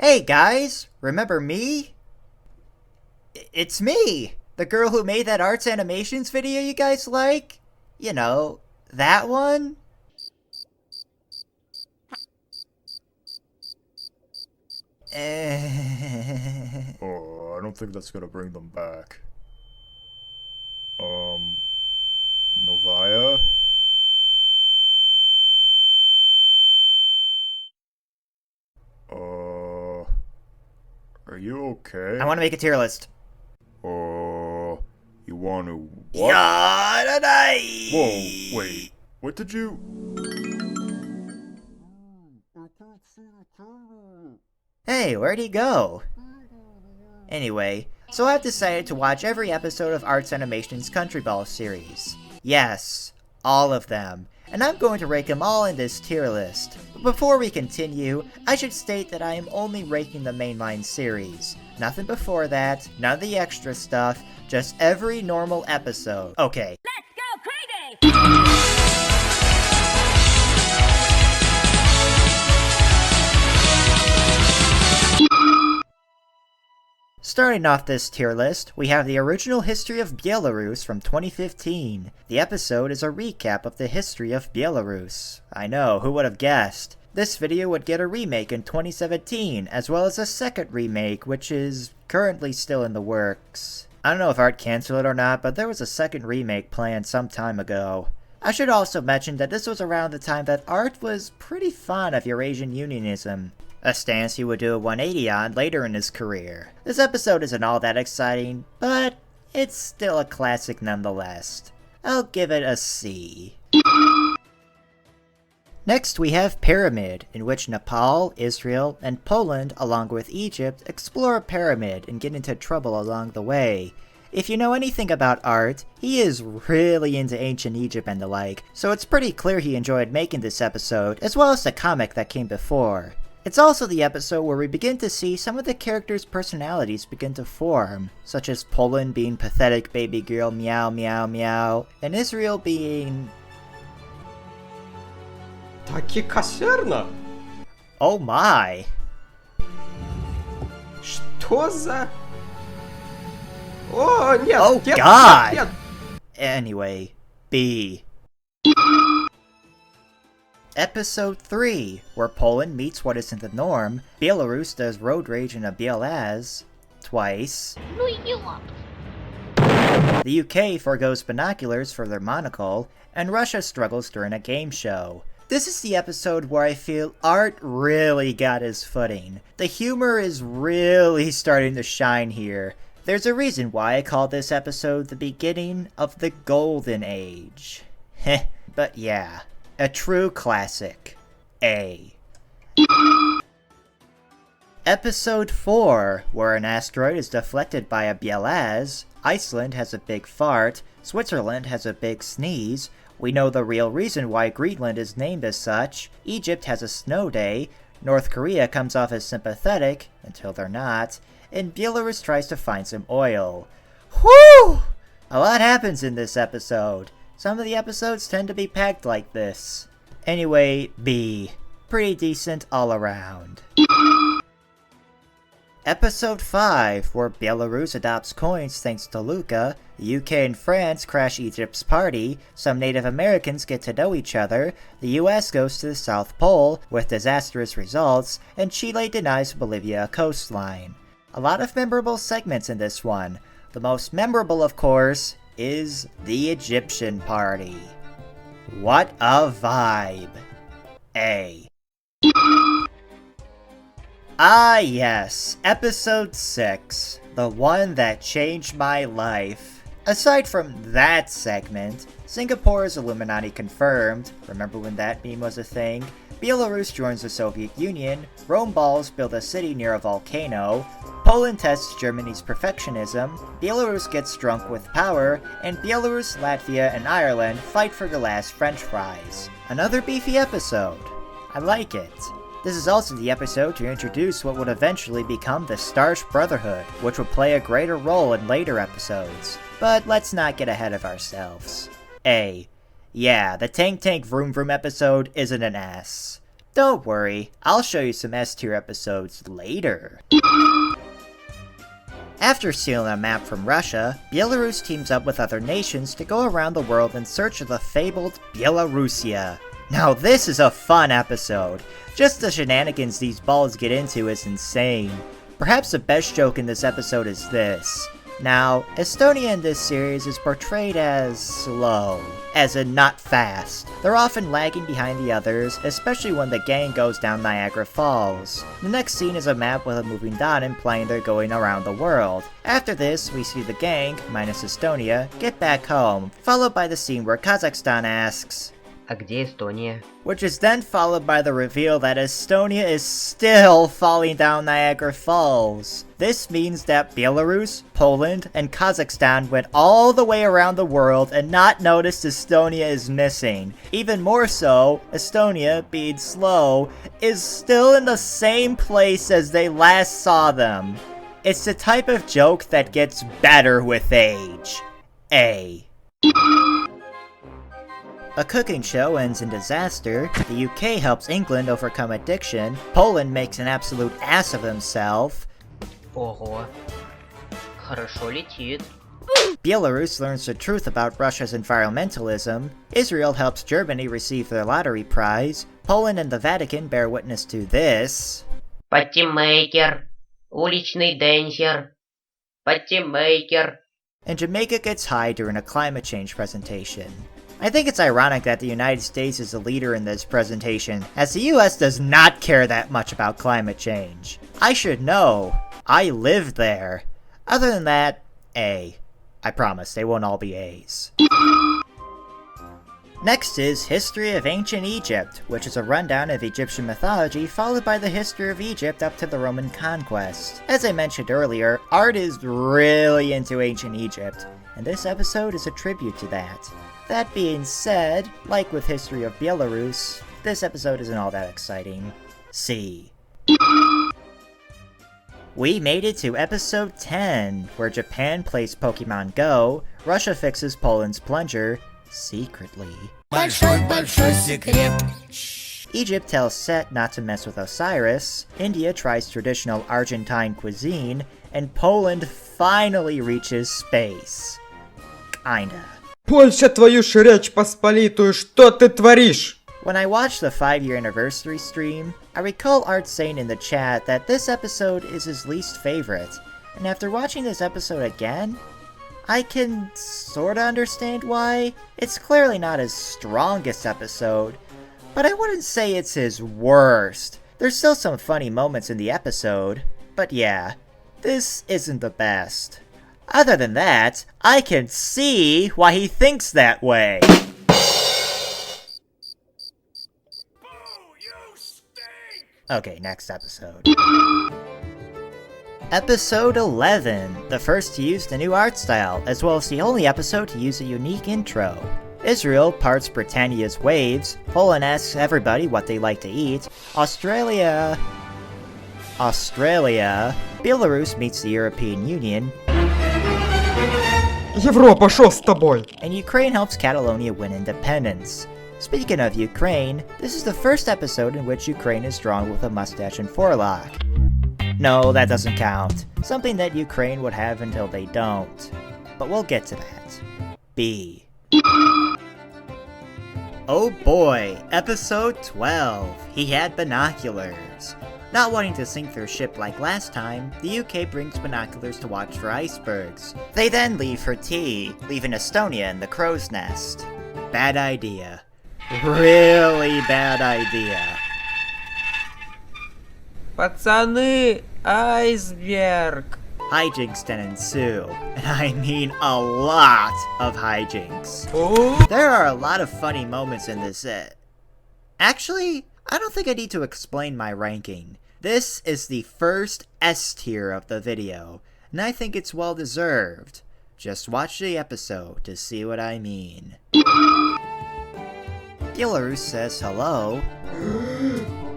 Hey guys, remember me? It's me! The girl who made that arts animations video you guys like? You know, that one? Eh. Oh, I don't think that's gonna bring them back. Um, Novaya? Are you I okay? want to make a tier list. You want to what? Whoa, wait. Yadadai! What did you? Hey, where'd he go? Anyway, so I've decided to watch every episode of Arts Animation's Countryballs series. Yes, all of them. And I'm going to rank them all in this tier list. But before we continue, I should state that I am only ranking the mainline series. Nothing before that, none of the extra stuff, just every normal episode. Okay. Let's go crazy! Starting off this tier list, we have the original history of Belarus from 2015. The episode is a recap of the history of Belarus. I know, who would have guessed? This video would get a remake in 2017, as well as a second remake, which is currently still in the works. I don't know if Art canceled it or not, but there was a second remake planned some time ago. I should also mention that this was around the time that Art was pretty fond of Eurasian Unionism, a stance he would do a 180 on later in his career. This episode isn't all that exciting, but it's still a classic nonetheless. I'll give it a C. Next we have Pyramid, in which Nepal, Israel, and Poland, along with Egypt, explore a pyramid and get into trouble along the way. If you know anything about Art, he is really into ancient Egypt and the like, so it's pretty clear he enjoyed making this episode, as well as the comic that came before. It's also the episode where we begin to see some of the characters' personalities begin to form, such as Poland being pathetic baby girl meow meow meow, and Israel being... Таки кошерно? oh my! Что за... О, нет, Oh нет, God! нет, нет. Anyway, B. Episode 3, where Poland meets what isn't the norm, Belarus does road rage in a BLAZ twice, the UK forgoes binoculars for their monocle, and Russia struggles during a game show. This is the episode where I feel Art really got his footing. The humor is really starting to shine here. There's a reason why I call this episode the beginning of the Golden Age. Heh, but yeah. A true classic. A. Episode 4, where an asteroid is deflected by a BLAZ, Iceland has a big fart, Switzerland has a big sneeze, we know the real reason why Greenland is named as such, Egypt has a snow day, North Korea comes off as sympathetic, until they're not, and Belarus tries to find some oil. Whew! A lot happens in this episode. Some of the episodes tend to be packed like this. Anyway, B. Pretty decent all around. Episode 5, where Belarus adopts coins thanks to Luca, the UK and France crash Egypt's party, some Native Americans get to know each other, the US goes to the South Pole, with disastrous results, and Chile denies Bolivia a coastline. A lot of memorable segments in this one. The most memorable, of course, is the Egyptian party. What a vibe. A. Ah yes, episode 6, the one that changed my life. Aside from that segment, Singapore's Illuminati confirmed, remember when that meme was a thing? Belarus joins the Soviet Union, Rome Balls build a city near a volcano, Poland tests Germany's perfectionism, Belarus gets drunk with power, and Belarus, Latvia, and Ireland fight for the last french fries. Another beefy episode. I like it. This is also the episode to introduce what would eventually become the Starch Brotherhood, which would play a greater role in later episodes. But let's not get ahead of ourselves. A. Yeah, the Tank Tank Vroom Vroom episode isn't an ass. Don't worry, I'll show you some S-tier episodes later. After stealing a map from Russia, Belarus teams up with other nations to go around the world in search of the fabled Belarusia. Now this is a fun episode. Just the shenanigans these balls get into is insane. Perhaps the best joke in this episode is this. Now, Estonia in this series is portrayed as slow, as in not fast. They're often lagging behind the others, especially when the gang goes down Niagara Falls. The next scene is a map with a moving dot implying they're going around the world. After this, we see the gang, minus Estonia, get back home, followed by the scene where Kazakhstan asks, А где Эстония? which is then followed by the reveal that Estonia is still falling down Niagara Falls. This means that Belarus, Poland, and Kazakhstan went all the way around the world and not noticed Estonia is missing. Even more so, Estonia, being slow, is still in the same place as they last saw them. It's the type of joke that gets better with age. A cooking show ends in disaster, the UK helps England overcome addiction, Poland makes an absolute ass of himself, Ого. Хорошо летит. Belarus learns the truth about Russia's environmentalism, Israel helps Germany receive their lottery prize, Poland and the Vatican bear witness to this, Патимейкер. Уличный денсер. Патимейкер. and Jamaica gets high during a climate change presentation. I think it's ironic that the United States is the leader in this presentation, as the US does not care that much about climate change. I should know. I live there. Other than that, A. I promise, they won't all be A's. Next is History of Ancient Egypt, which is a rundown of Egyptian mythology followed by the history of Egypt up to the Roman conquest. As I mentioned earlier, Art is really into ancient Egypt, and this episode is a tribute to that. That being said, like with History of Belarus, this episode isn't all that exciting. C. We made it to episode 10, where Japan plays Pokemon Go, Russia fixes Poland's plunger, secretly. Большой секрет. Egypt tells Set not to mess with Osiris, India tries traditional Argentine cuisine, and Poland finally reaches space. Kinda. Польша, твою ж речь посполитую, что ты творишь? When I watched the 5-year anniversary stream, I recall Art saying in the chat that this episode is his least favorite, and after watching this episode again, I can sorta understand why. It's clearly not his strongest episode, but I wouldn't say it's his worst. There's still some funny moments in the episode, but yeah, this isn't the best. Other than that, I can see why he thinks that way. Okay, next episode. Episode 11, the first to use the new art style, as well as the only episode to use a unique intro. Israel parts Britannia's waves, Poland asks everybody what they like to eat, Australia, Belarus meets the European Union, Европа, шо с тобой? and Ukraine helps Catalonia win independence. Speaking of Ukraine, this is the first episode in which Ukraine is drawn with a mustache and forelock. No, that doesn't count. Something that Ukraine would have until they don't. But we'll get to that. B. Oh boy, episode 12. He had binoculars. Not wanting to sink their ship like last time, the UK brings binoculars to watch for icebergs. They then leave for tea, leaving Estonia in the crow's nest. Bad idea. Really bad idea. Пацаны, айсберг. Hijinks then ensue, and I mean a lot of hijinks. О, There are a lot of funny moments in this Actually, I don't think I need to explain my ranking. This is the first S tier of the video, and I think it's well deserved. Just watch the episode to see what I mean. Belarus says hello.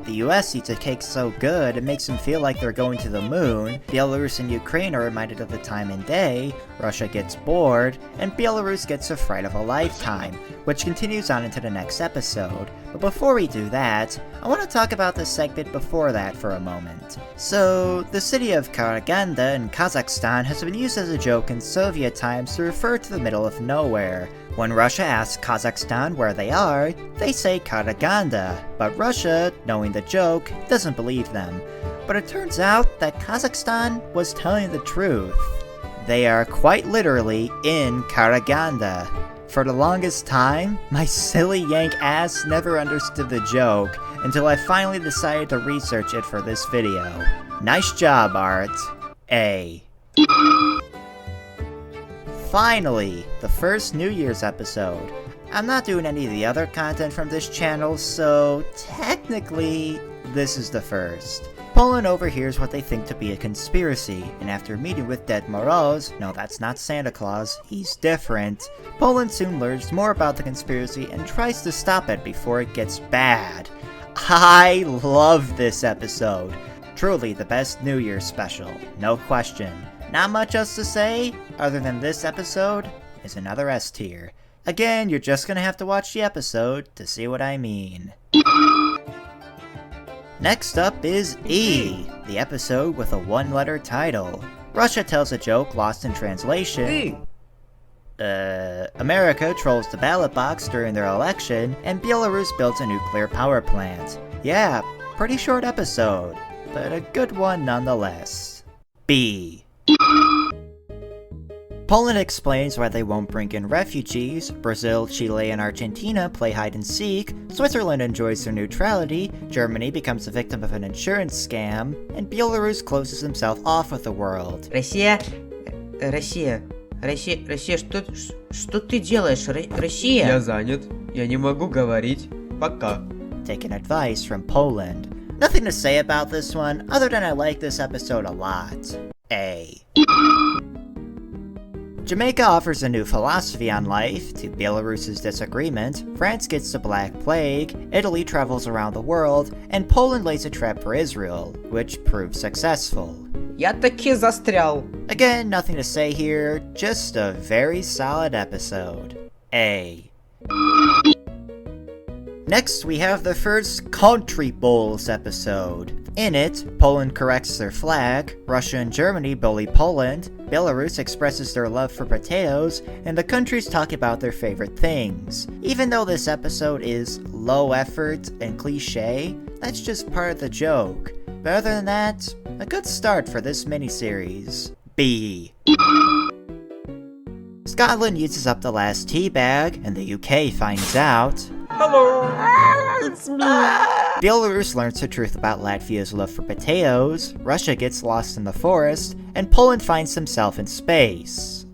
The US eats a cake so good it makes them feel like they're going to the moon. Belarus and Ukraine are reminded of the time and day. Russia gets bored, and Belarus gets a fright of a lifetime, which continues on into the next episode, But before we do that, I want to talk about the segment before that for a moment. So, the city of Karaganda in Kazakhstan has been used as a joke in Soviet times to refer to the middle of nowhere. When Russia asks Kazakhstan where they are, they say Karaganda, but Russia, knowing the joke, doesn't believe them. But it turns out that Kazakhstan was telling the truth. They are quite literally in Karaganda. For the longest time, my silly yank ass never understood the joke until I finally decided to research it for this video. Nice job, Art. A. Finally, the first New Year's episode. I'm not doing any of the other content from this channel, so technically, this is the first. Poland overhears what they think to be a conspiracy, and after meeting with Ded Moroz, no, that's not Santa Claus, he's different, Poland soon learns more about the conspiracy and tries to stop it before it gets bad. I love this episode. Truly the best New Year's special, no question. Not much else to say, other than this episode is another S tier. Again, you're just gonna have to watch the episode to see what I mean. Next up is E, the episode with a one-letter title. Russia tells a joke lost in translation. America trolls the ballot box during their election, and Belarus builds a nuclear power plant. Yeah, pretty short episode, but a good one nonetheless. B. Poland explains why they won't bring in refugees, Brazil, Chile, and Argentina play hide-and-seek, Switzerland enjoys their neutrality, Germany becomes a victim of an insurance scam, and Belarus closes himself off with the world. Россия, что ты делаешь, Россия? Я занят. Я не могу говорить. Пока. Taking advice from Poland. Nothing to say about this one, other than I like this episode a lot. A. Jamaica offers a new philosophy on life to Belarus's disagreement, France gets the Black Plague, Italy travels around the world, and Poland lays a trap for Israel, which proves successful. Я таки застрял. Again, nothing to say here, just a very solid episode. A. Next, we have the first Countryballs episode. In it, Poland corrects their flag, Russia and Germany bully Poland, Belarus expresses their love for potatoes, and the countries talk about their favorite things. Even though this episode is low effort and cliche, that's just part of the joke. But other than that, a good start for this miniseries. B. Scotland uses up the last tea bag, and the UK finds out. Hello! It's me. Belarus learns the truth about Latvia's love for potatoes, Russia gets lost in the forest, and Poland finds himself in space.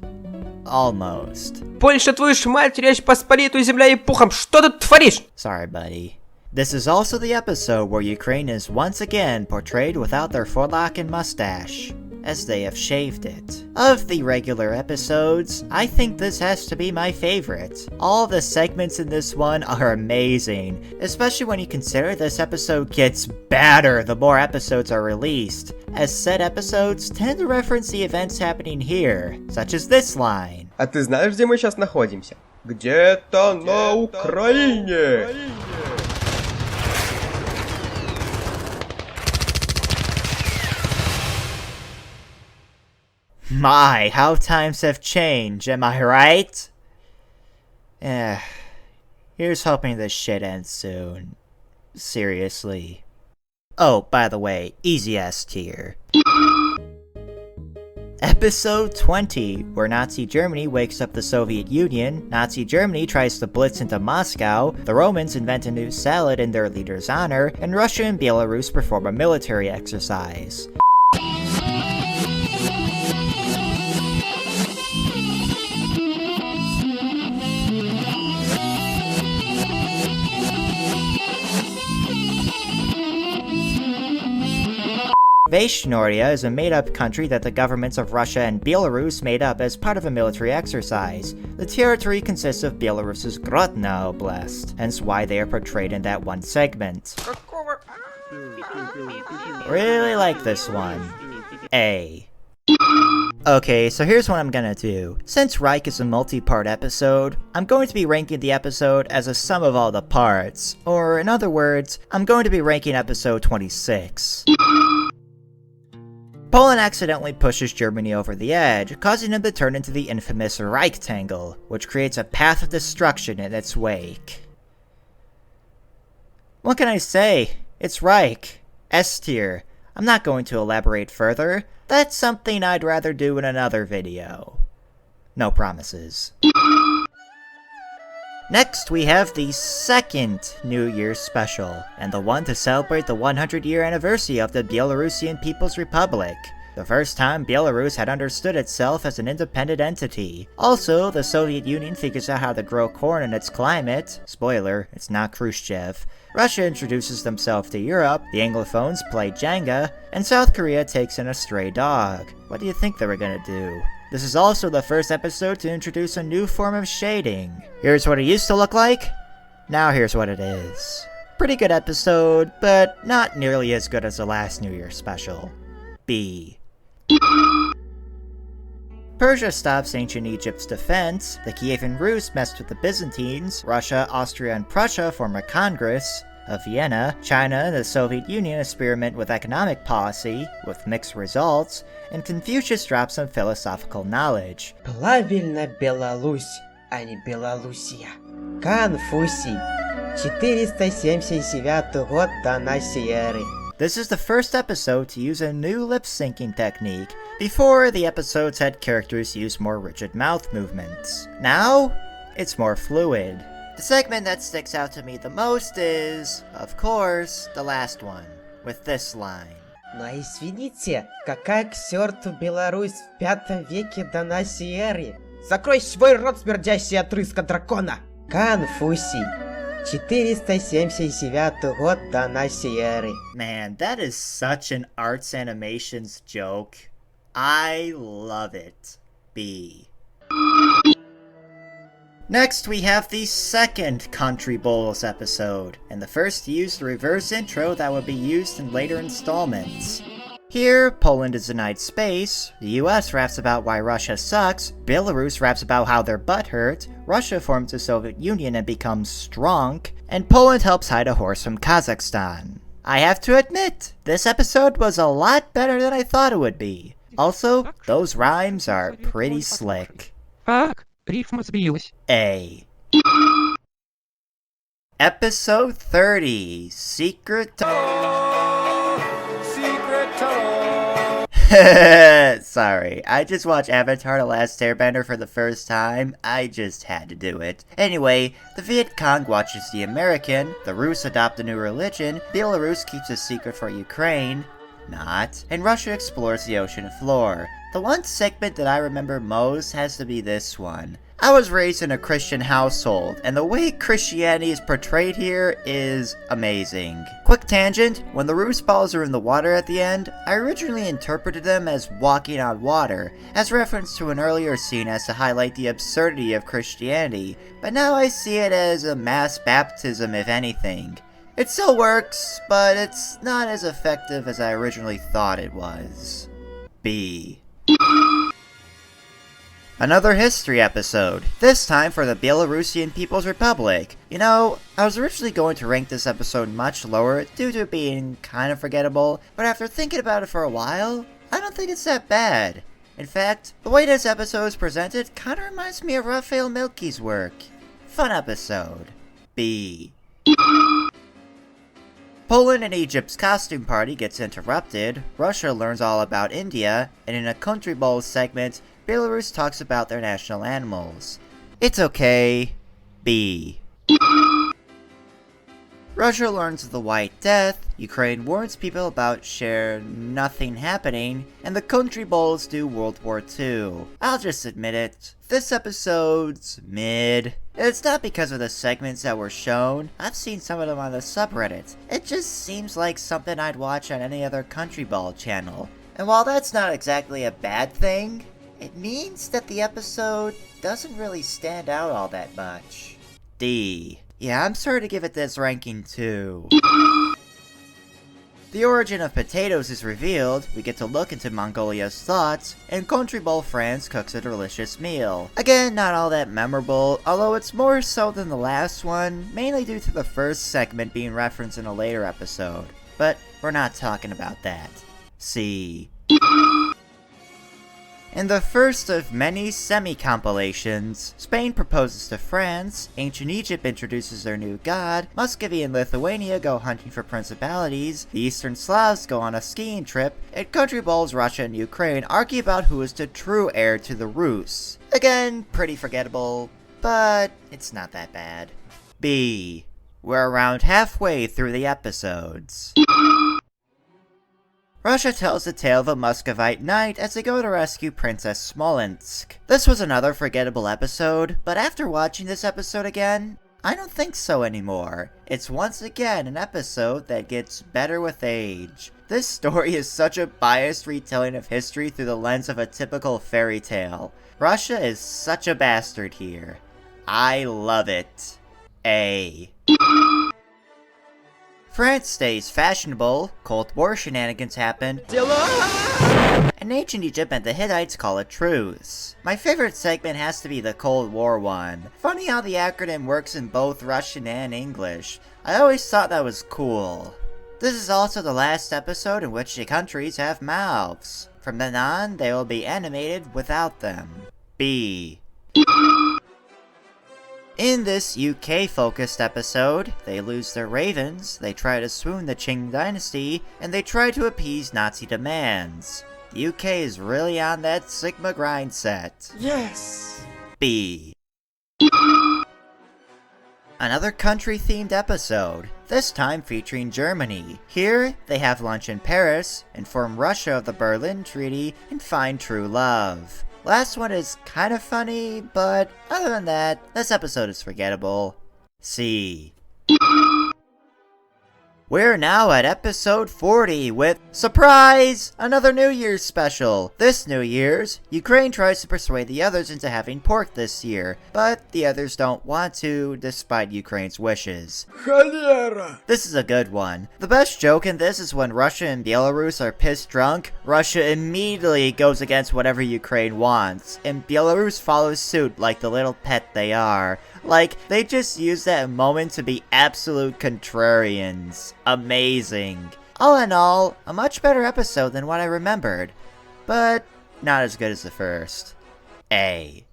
Almost. Польша, твою ж мать, Речь Посполитую, земля и пухом, что ты творишь? Sorry, buddy. This is also the episode where Ukraine is once again portrayed without their forelock and mustache, as they have shaved it. Of the regular episodes, I think this has to be my favorite. All the segments in this one are amazing, especially when you consider this episode gets badder the more episodes are released, as said episodes tend to reference the events happening here, such as this line. А ты знаешь, где мы сейчас находимся? Где-то на Украине! My, how times have changed, am I right? Here's hoping this shit ends soon. Seriously. Oh, by the way, easy S tier. Episode 20, where Nazi Germany wakes up the Soviet Union, Nazi Germany tries to blitz into Moscow, the Romans invent a new salad in their leader's honor, and Russia and Belarus perform a military exercise. Veshnoria is a made-up country that the governments of Russia and Belarus made up as part of a military exercise. The territory consists of Belarus's Grodno Oblast, hence why they are portrayed in that one segment. Really like this one. A. Okay, so here's what I'm gonna do. Since Reich is a multi-part episode, I'm going to be ranking the episode as a sum of all the parts. Or, in other words, I'm going to be ranking episode 26. Poland accidentally pushes Germany over the edge, causing them to turn into the infamous Reichtangle, which creates a path of destruction in its wake. What can I say? It's Reich. S tier. I'm not going to elaborate further. That's something I'd rather do in another video. No promises. Next, we have the second New Year's special, and the one to celebrate the 100-year anniversary of the Belarusian People's Republic. The first time Belarus had understood itself as an independent entity. Also, the Soviet Union figures out how to grow corn in its climate. Spoiler, it's not Khrushchev. Russia introduces themselves to Europe, the Anglophones play Jenga, and South Korea takes in a stray dog. What do you think they were gonna do? This is also the first episode to introduce a new form of shading. Here's what it used to look like. Now here's what it is. Pretty good episode, but not nearly as good as the last New Year's special. B. Persia stops ancient Egypt's defense, the Kievan Rus messed with the Byzantines, Russia, Austria, and Prussia form a Congress of Vienna, China and the Soviet Union experiment with economic policy, with mixed results, and Confucius drops some philosophical knowledge. Правильно, Беларусь, а не Белоруссия. Конфуций. 479 год до нашей эры. This is the first episode to use a new lip-syncing technique. Before, the episodes had characters use more rigid mouth movements. Now, it's more fluid. The segment that sticks out to me the most is, of course, the last one, with this line. Но извините, какая к черту Беларусь в 5 веке до нашей эры? Закрой свой рот, смердящий отрыска дракона! Конфуций. 479 год до нашей эры. Man, that is such an arts animations joke. I love it. B. Next, we have the second Countryballs episode, and the first used the reverse intro that would be used in later installments. Here, Poland is denied space, the US raps about why Russia sucks, Belarus raps about how their butt hurt, Russia forms the Soviet Union and becomes strong, and Poland helps hide a horse from Kazakhstan. I have to admit, this episode was a lot better than I thought it would be. Also, those rhymes are pretty slick. Так, рифма сбилась. A. Episode 30, Secret Sorry, I just watched Avatar The Last Airbender for the first time. I just had to do it. Anyway, the Viet Cong watches the American, the Rus adopt a new religion, Belarus keeps a secret for Ukraine, not, and Russia explores the ocean floor. The one segment that I remember most has to be this one. I was raised in a Christian household, and the way Christianity is portrayed here is amazing. Quick tangent, when the Rus balls are in the water at the end, I originally interpreted them as walking on water, as reference to an earlier scene as to highlight the absurdity of Christianity, but now I see it as a mass baptism if anything. It still works, but it's not as effective as I originally thought it was. B. Another history episode, this time for the Belarusian People's Republic. You know, I was originally going to rank this episode much lower due to it being kind of forgettable, but after thinking about it for a while, I don't think it's that bad. In fact, the way this episode is presented kind of reminds me of Raphael Milky's work. Fun episode. B. Poland and Egypt's costume party gets interrupted, Russia learns all about India, and in a Countryballs segment, Belarus talks about their national animals. It's okay. B. Russia learns of the White Death, Ukraine warns people about nothing happening, and the Countryballs do World War II. I'll just admit it, this episode's mid. It's not because of the segments that were shown, I've seen some of them on the subreddit. It just seems like something I'd watch on any other Countryball channel. And while that's not exactly a bad thing, it means that the episode doesn't really stand out all that much. D. Yeah, I'm sorry to give it this ranking too. The origin of potatoes is revealed, we get to look into Mongolia's thoughts, and Countryballs France cooks a delicious meal. Again, not all that memorable, although it's more so than the last one, mainly due to the first segment being referenced in a later episode. But we're not talking about that. See. In the first of many semi-compilations, Spain proposes to France, Ancient Egypt introduces their new god, Muscovy and Lithuania go hunting for principalities, the Eastern Slavs go on a skiing trip, and Countryballs Russia and Ukraine argue about who is the true heir to the Rus. Again, pretty forgettable, but it's not that bad. B. We're around halfway through the episodes. Russia tells the tale of a Muscovite knight as they go to rescue Princess Smolensk. This was another forgettable episode, but after watching this episode again, I don't think so anymore. It's once again an episode that gets better with age. This story is such a biased retelling of history through the lens of a typical fairy tale. Russia is such a bastard here. I love it. A. France stays fashionable, Cold War shenanigans happen, and Ancient Egypt and the Hittites call a truce. My favorite segment has to be the Cold War one. Funny how the acronym works in both Russian and English. I always thought that was cool. This is also the last episode in which the countries have mouths. From then on, they will be animated without them. B. In this UK-focused episode, they lose their ravens, they try to swoon the Qing dynasty, and they try to appease Nazi demands. The UK is really on that Sigma grind set. Yes! B. Another country-themed episode, this time featuring Germany. Here, they have lunch in Paris, inform Russia of the Berlin Treaty, and find true love. Last one is kind of funny, but other than that, this episode is forgettable. C. We're now at episode 40 with, surprise, another New Year's special. This New Year's, Ukraine tries to persuade the others into having pork this year, but the others don't want to, despite Ukraine's wishes. Холера! This is a good one. The best joke in this is when Russia and Belarus are pissed drunk, Russia immediately goes against whatever Ukraine wants, and Belarus follows suit like the little pet they are. Like, they just use that moment to be absolute contrarians. Amazing. All in all, a much better episode than what I remembered, but not as good as the first. A.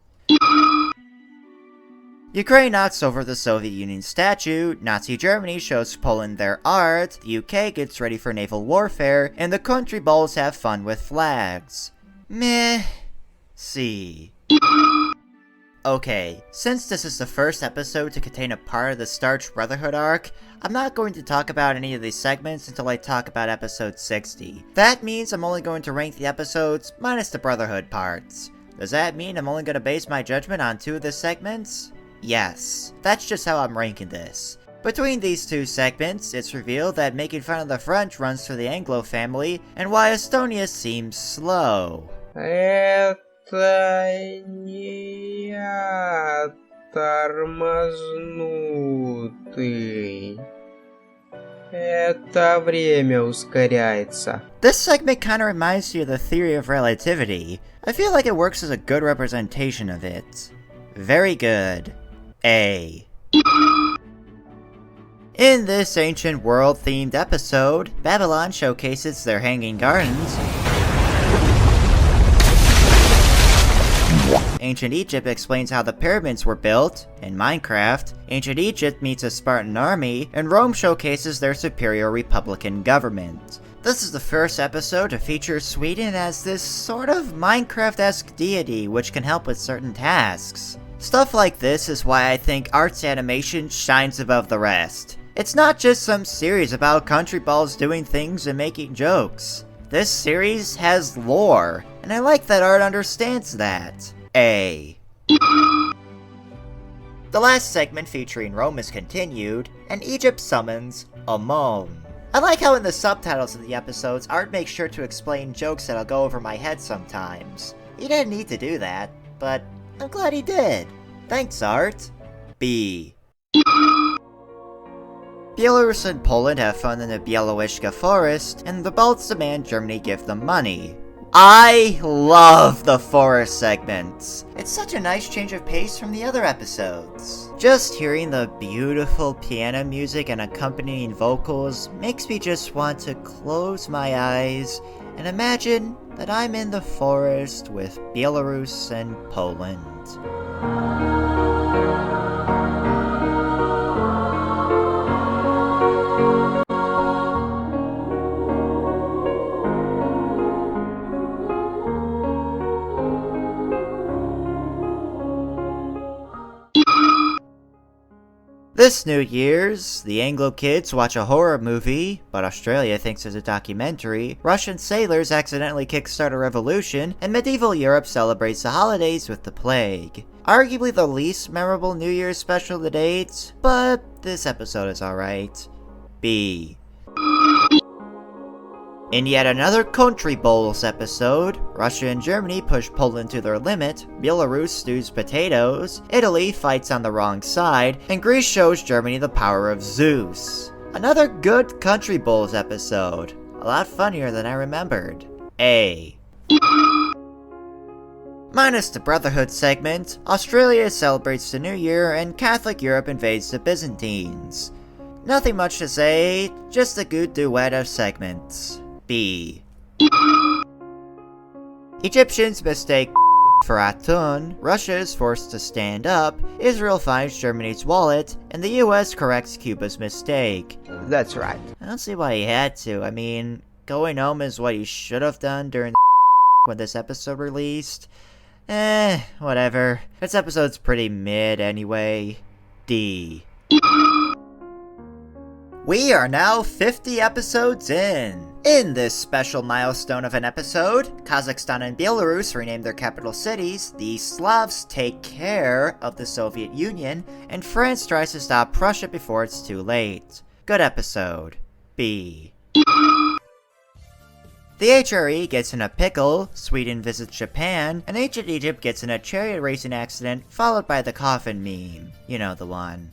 Ukraine knocks over the Soviet Union statue, Nazi Germany shows Poland their art, the UK gets ready for naval warfare, and the Countryballs have fun with flags. Meh. C. Okay, since this is the first episode to contain a part of the Starch Brotherhood arc, I'm not going to talk about any of these segments until I talk about episode 60. That means I'm only going to rank the episodes minus the Brotherhood parts. Does that mean I'm only going to base my judgment on 2 of the segments? Yes, that's just how I'm ranking this. Between these 2 segments, it's revealed that making fun of the French runs through the Anglo family, and why Estonia seems slow. Это не я тормознутый. Это время ускоряется. This segment kinda reminds you of the theory of relativity. I feel like it works as a good representation of it. Very good. A. In this ancient world-themed episode, Babylon showcases their hanging gardens, Ancient Egypt explains how the pyramids were built. In Minecraft, Ancient Egypt meets a Spartan army, and Rome showcases their superior republican government. This is the first episode to feature Sweden as this sort of Minecraft-esque deity which can help with certain tasks. Stuff like this is why I think Art's animation shines above the rest. It's not just some series about Countryballs doing things and making jokes. This series has lore, and I like that Art understands that. A. The last segment featuring Rome is continued, and Egypt summons Amon. I like how in the subtitles of the episodes, Art makes sure to explain jokes that'll go over my head sometimes. He didn't need to do that, but I'm glad he did. Thanks, Art. B. Belarus and Poland have fun in the Białowieżka forest, and the Balts demand Germany give them money. I love the forest segments. It's such a nice change of pace from the other episodes. Just hearing the beautiful piano music and accompanying vocals makes me just want to close my eyes and imagine that I'm in the forest with Belarus and Poland. This New Year's, the Anglo kids watch a horror movie, but Australia thinks it's a documentary, Russian sailors accidentally kickstart a revolution, and medieval Europe celebrates the holidays with the plague. Arguably the least memorable New Year's special to date, but this episode is alright. B. In yet another Countryballs episode, Russia and Germany push Poland to their limit, Belarus stews potatoes, Italy fights on the wrong side, and Greece shows Germany the power of Zeus. Another good Countryballs episode. A lot funnier than I remembered. A. Minus the Brotherhood segment, Australia celebrates the New Year and Catholic Europe invades the Byzantines. Nothing much to say, just a good duet of segments. B. Egyptians mistake for Atun, Russia is forced to stand up, Israel finds Germany's wallet, and the US corrects Cuba's mistake. That's right. I don't see why he had to. I mean, going home is what he should have done during when this episode released. Whatever. This episode's pretty mid anyway. D. We are now 50 episodes in. In this special milestone of an episode, Kazakhstan and Belarus rename their capital cities, the Slavs take care of the Soviet Union, and France tries to stop Prussia before it's too late. Good episode. B. The HRE gets in a pickle, Sweden visits Japan, and ancient Egypt gets in a chariot racing accident, followed by the coffin meme. You know the one.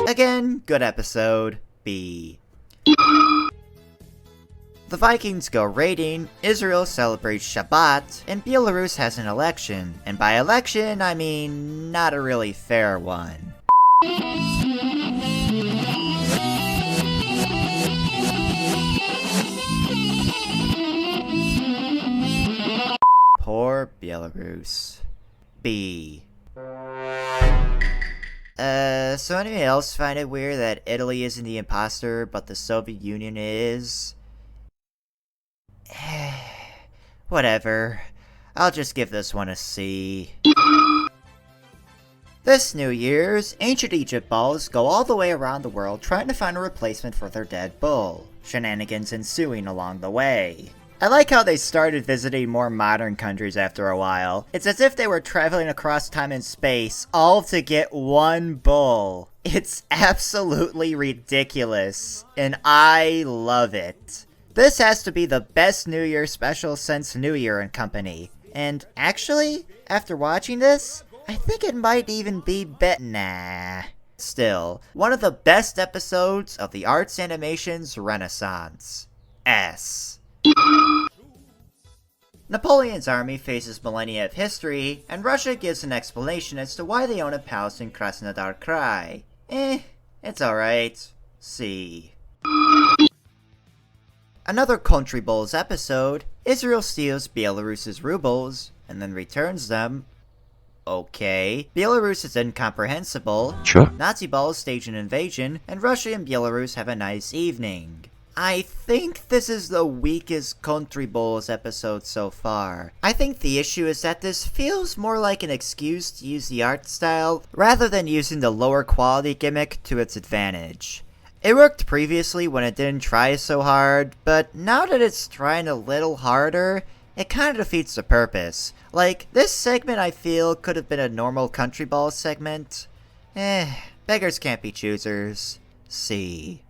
Again, good episode. B. The Vikings go raiding, Israel celebrates Shabbat, and Belarus has an election. And by election, I mean not a really fair one. Poor Belarus. B. So anyone else find it weird that Italy isn't the imposter, but the Soviet Union is? Whatever. I'll just give this one a C. This New Year's, ancient Egypt balls go all the way around the world trying to find a replacement for their dead bull. Shenanigans ensuing along the way. I like how they started visiting more modern countries after a while. It's as if they were traveling across time and space, all to get one bull. It's absolutely ridiculous, and I love it. This has to be the best New Year special since New Year and Company. And actually, after watching this, I think it might even be nah. Still, one of the best episodes of the arts animation's renaissance. S. Napoleon's army faces millennia of history, and Russia gives an explanation as to why they own a palace in Krasnodar Krai. It's alright. C. Another Countryballs episode, Israel steals Belarus's rubles, and then returns them. Okay. Belarus is incomprehensible. Sure. Nazi balls stage an invasion, and Russia and Belarus have a nice evening. I think this is the weakest Countryballs episode so far. I think the issue is that this feels more like an excuse to use the art style, rather than using the lower quality gimmick to its advantage. It worked previously when it didn't try so hard, but now that it's trying a little harder, it kinda defeats the purpose. Like, this segment I feel could have been a normal Countryballs segment. Beggars can't be choosers. C.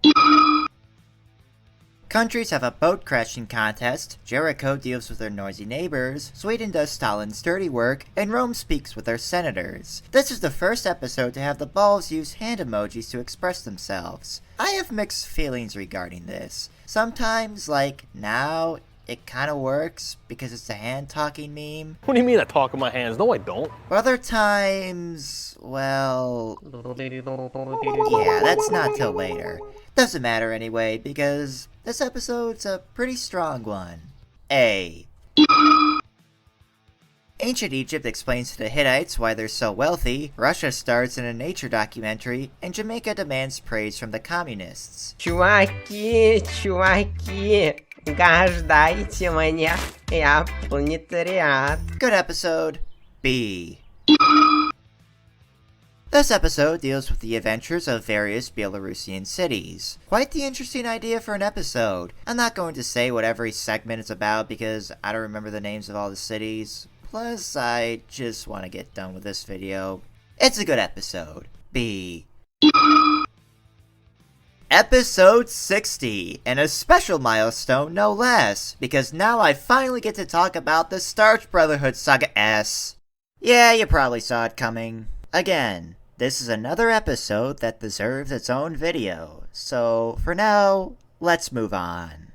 Countries have a boat crashing contest, Jericho deals with their noisy neighbors, Sweden does Stalin's dirty work, and Rome speaks with their senators. This is the first episode to have the balls use hand emojis to express themselves. I have mixed feelings regarding this. Sometimes, like now, it kinda works because it's a hand-talking meme. What do you mean I talk with my hands? No, I don't. But other times, well, yeah, that's not till later. Doesn't matter anyway, because this episode's a pretty strong one. A. Ancient Egypt explains to the Hittites why they're so wealthy, Russia starts in a nature documentary, and Jamaica demands praise from the communists. Чуваки, угождайте мне, я планетариат. Good episode. B. This episode deals with the adventures of various Belarusian cities. Quite the interesting idea for an episode. I'm not going to say what every segment is about because I don't remember the names of all the cities. Plus, I just want to get done with this video. It's a good episode. B. Episode 60, and a special milestone no less, because now I finally get to talk about the Starch Brotherhood Saga S. Yeah, you probably saw it coming. Again, this is another episode that deserves its own video, so for now, let's move on.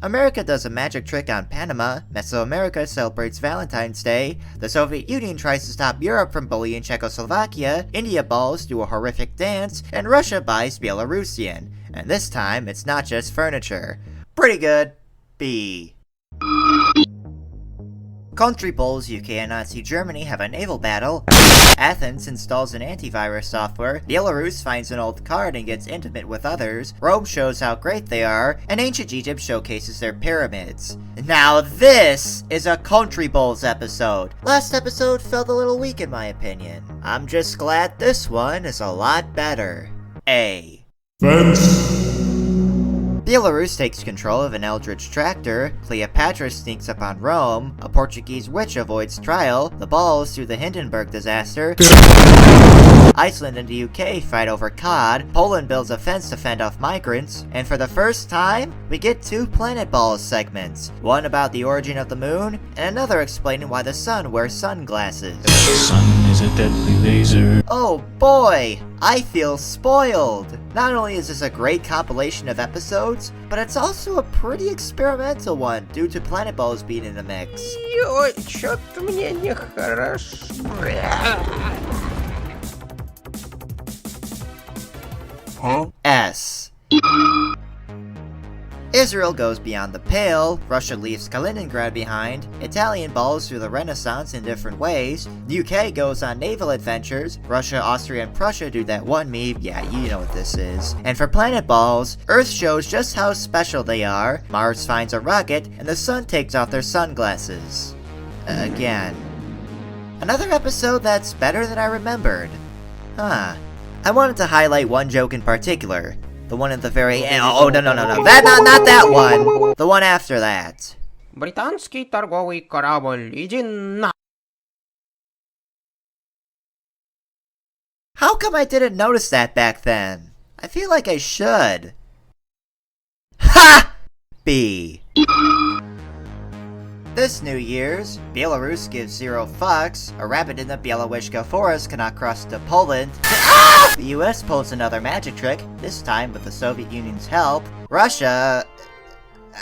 America does a magic trick on Panama, Mesoamerica celebrates Valentine's Day, the Soviet Union tries to stop Europe from bullying Czechoslovakia, India balls do a horrific dance, and Russia buys Belarusian. And this time, it's not just furniture. Pretty good. B. Countryballs UK and Nazi Germany have a naval battle. Athens installs an antivirus software. Belarus finds an old card and gets intimate with others. Rome shows how great they are. And Ancient Egypt showcases their pyramids. Now this is a Countryballs episode. Last episode felt a little weak in my opinion. I'm just glad this one is a lot better. A. Belarus takes control of an eldritch tractor, Cleopatra sneaks up on Rome, a Portuguese witch avoids trial, the balls through the Hindenburg disaster, Iceland and the UK fight over cod, Poland builds a fence to fend off migrants, and for the first time, we get 2 Planet Balls segments, one about the origin of the moon, and another explaining why the sun wears sunglasses. The sun is a deadly laser. Oh boy, I feel spoiled! Not only is this a great compilation of episodes, but it's also a pretty experimental one due to Planet Balls being in the mix. Ё, чё-то мне нехорошо. S. Israel goes beyond the pale, Russia leaves Kaliningrad behind, Italian balls through the Renaissance in different ways, the UK goes on naval adventures, Russia, Austria, and Prussia do that one meme, yeah, you know what this is. And for Planet Balls, Earth shows just how special they are, Mars finds a rocket, and the sun takes off their sunglasses. Again. Another episode that's better than I remembered. Huh. I wanted to highlight one joke in particular. The one at the very end. Oh, no. That, not that one. The one after that. Британский торговый корабль, иди на... How come I didn't notice that back then? I feel like I should. Ha! B. This New Year's, Belarus gives 0 fucks, a rabbit in the Białowieżka forest cannot cross to Poland, the US pulls another magic trick, this time with the Soviet Union's help, Russia...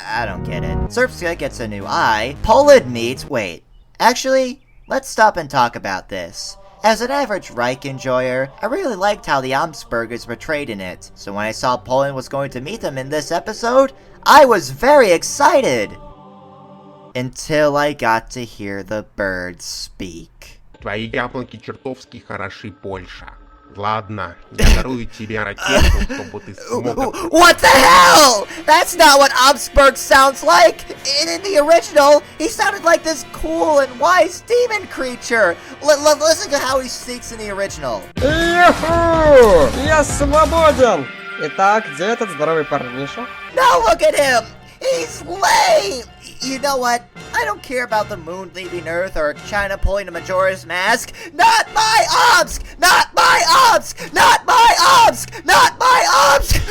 I don't get it. Serbska gets a new eye, Poland meets... Wait, actually, let's stop and talk about this. As an average Reich enjoyer, I really liked how the Amtsburgers were portrayed in it, so when I saw Poland was going to meet them in this episode, I was very excited! Until I got to hear the birds speak. Твои яблоки чертовски хороши, Польша. Ладно, я дарую тебе ракету, чтобы ты смог... What the hell? That's not what Obsberg sounds like! In the original, he sounded like this cool and wise demon creature! Listen to how he speaks in the original. Юху! Я свободен! Итак, где этот здоровый парниша? Now look at him! He's lame! You know what? I don't care about the moon leaving Earth or China pulling a Majora's Mask. Not my Obsk! Not my Obsk! Not my Obsk! Not my Obsk!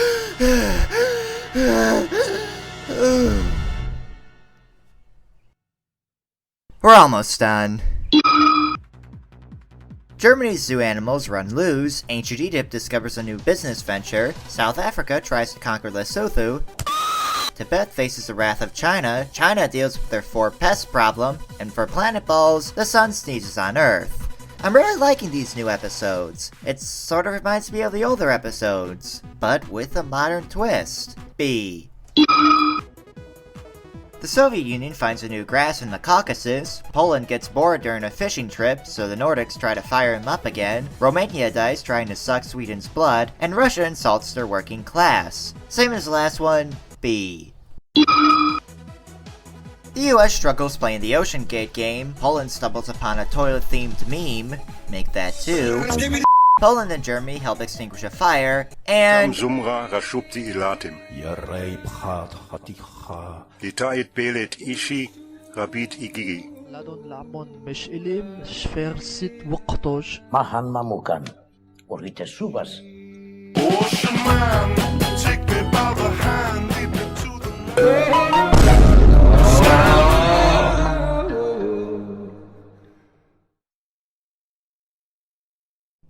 We're almost done. Germany's zoo animals run loose, Ancient Egypt discovers a new business venture, South Africa tries to conquer Lesotho, Tibet faces the wrath of China, China deals with their 4 pest problem, and for Planet Balls, the sun sneezes on Earth. I'm really liking these new episodes. It sort of reminds me of the older episodes, but with a modern twist. B. The Soviet Union finds a new grass in the Caucasus, Poland gets bored during a fishing trip, so the Nordics try to fire him up again, Romania dies trying to suck Sweden's blood, and Russia insults their working class. Same as the last one, B. The US struggles playing the Ocean Gate game, Poland stumbles upon a toilet-themed meme, make that too, Poland and Germany help extinguish a fire, and Mahan mamukan. Orite subas.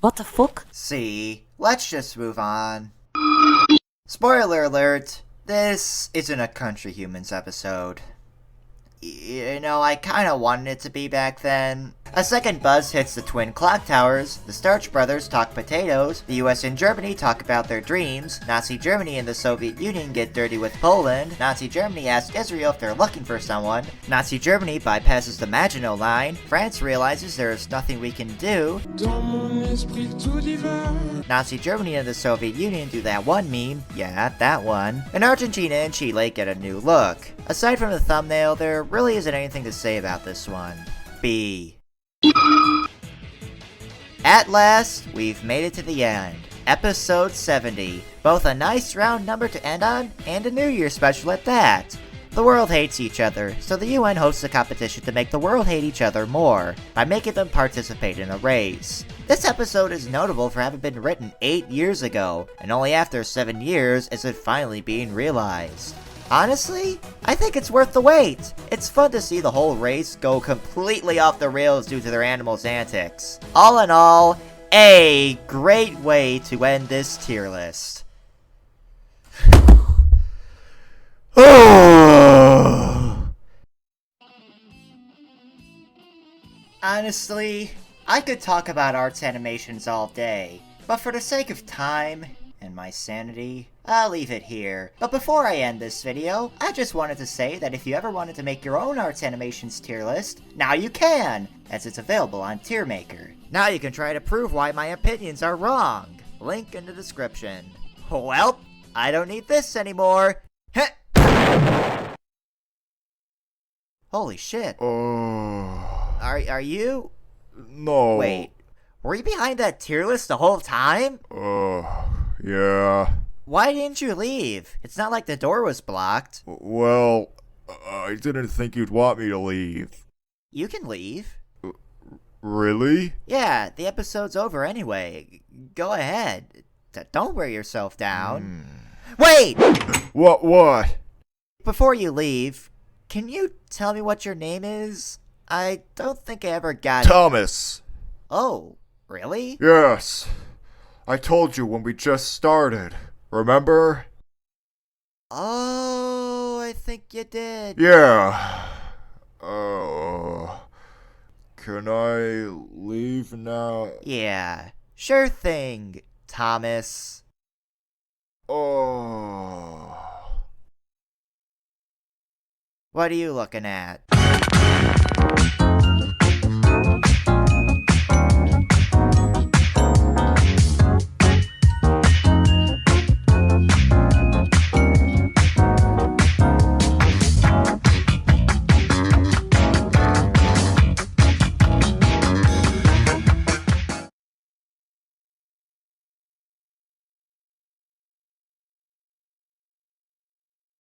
What the fuck? C. Let's just move on. Spoiler alert, this isn't a Country Humans episode. You know, I kinda wanted it to be back then. A second buzz hits the twin clock towers, the Starch Brothers talk potatoes, the US and Germany talk about their dreams, Nazi Germany and the Soviet Union get dirty with Poland, Nazi Germany asks Israel if they're looking for someone, Nazi Germany bypasses the Maginot Line, France realizes there is nothing we can do, Nazi Germany and the Soviet Union do that one meme, yeah, that one, and Argentina and Chile get a new look. Aside from the thumbnail, there really isn't anything to say about this one. B. At last, we've made it to the end. Episode 70. Both a nice round number to end on, and a New Year special at that. The world hates each other, so the UN hosts a competition to make the world hate each other more, by making them participate in a race. This episode is notable for having been written 8 years ago, and only after 7 years is it finally being realized. Honestly, I think it's worth the wait. It's fun to see the whole race go completely off the rails due to their animals' antics. All in all, a great way to end this tier list. Honestly, I could talk about arts animations all day, but for the sake of time and my sanity, I'll leave it here. But before I end this video, I just wanted to say that if you ever wanted to make your own arts animations tier list, now you can, as it's available on TierMaker. Now you can try to prove why my opinions are wrong. Link in the description. Well, I don't need this anymore. Holy shit. Are you? No. Wait, were you behind that tier list the whole time? Yeah. Why didn't you leave? It's not like the door was blocked. Well, I didn't think you'd want me to leave. You can leave. Really? Yeah, the episode's over anyway. Go ahead. Don't wear yourself down. Wait! What? Before you leave, can you tell me what your name is? I don't think I ever got Thomas. Oh, really? Yes. I told you when we just started. Remember? Oh, I think you did. Yeah. Can I leave now? Yeah, sure thing, Thomas. Oh. What are you looking at?